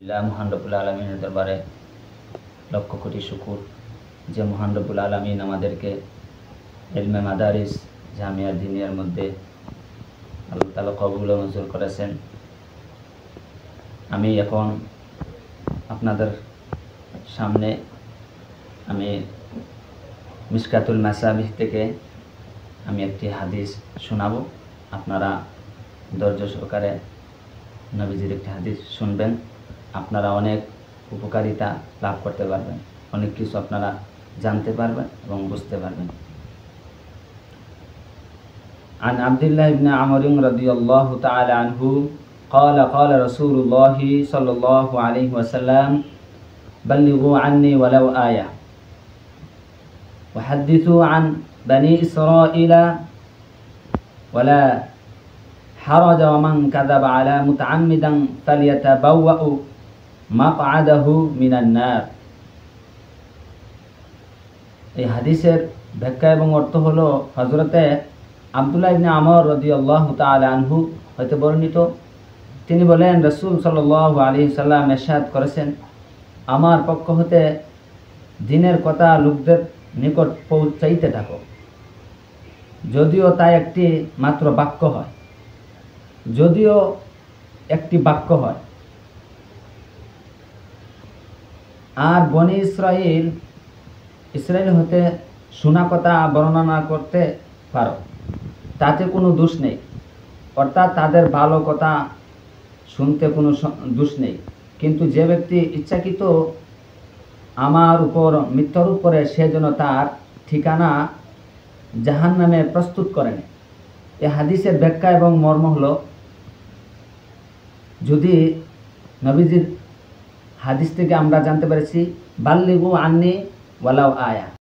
মহান রব্বুল আলামিনের দরবারে লক্ষ কোটি শুকুর যে মহান রব্বুল আলামিন আমাদেরকে ইলমে মাদারিস জামিয়া দিনিয়ার মধ্যে আল্লাহ তাআলা কবুল ও মঞ্জুর করেছেন। আমি এখন আপনাদের সামনে আমি মিশকাতুল মাসাবিহ থেকে আমি একটি হাদিস শোনাবো। আপনারা ধৈর্য সহকারে নবীজির একটি হাদিস শুনবেন। আপনারা অনেক উপকারিতা লাভ করতে পারবেন, অনেক কিছু আপনারা জানতে পারবেন এবং বুঝতে পারবেন। عن عبد الله بن عمرو رضي الله تعالى عنه قال قال رسول الله صلى الله عليه وسلم بلغوا عني ولو آية وحدثوا عن بني إسرائيل ولا حرج ومن كذب على متعمدا فليتبوأ مقعده من النار। এই হাদিসের ব্যাখ্যা এবং অর্থ হলো হযরতে আব্দুল্লাহ ইবনে আমর রাদিয়াল্লাহু তাআলা আনহু হতে বর্ণিত। তিনি বলেন, রাসূল সাল্লাল্লাহু আলাইহি সাল্লাম ইরশাদ করেছেন, আমার পক্ষ হতে দ্বীনের কথা লোকদের নিকট পৌঁছাইতে থাকো, যদিও তা একটি মাত্র বাক্য হয়, যদিও একটি বাক্য হয়। আর বনি ইসরাইল হতে শোনা কথা বর্ণনা করতে পারো, তাতে কোনো দোষ নেই, অর্থাৎ তাদের ভালো কথা শুনতে কোনো দোষ নেই। কিন্তু যে ব্যক্তি ইচ্ছাকৃত আমার উপর মিথ্যারোপ করে সে যেন তার ঠিকানা জাহান্নামে প্রস্তুত করেন। এই হাদিসের ব্যাখ্যা এবং মর্ম হলো, যদি নবীজির হাদিস থেকে আমরা জানতে পেরেছি বাল্লিগু আন্নি ওয়ালাউ আয়া,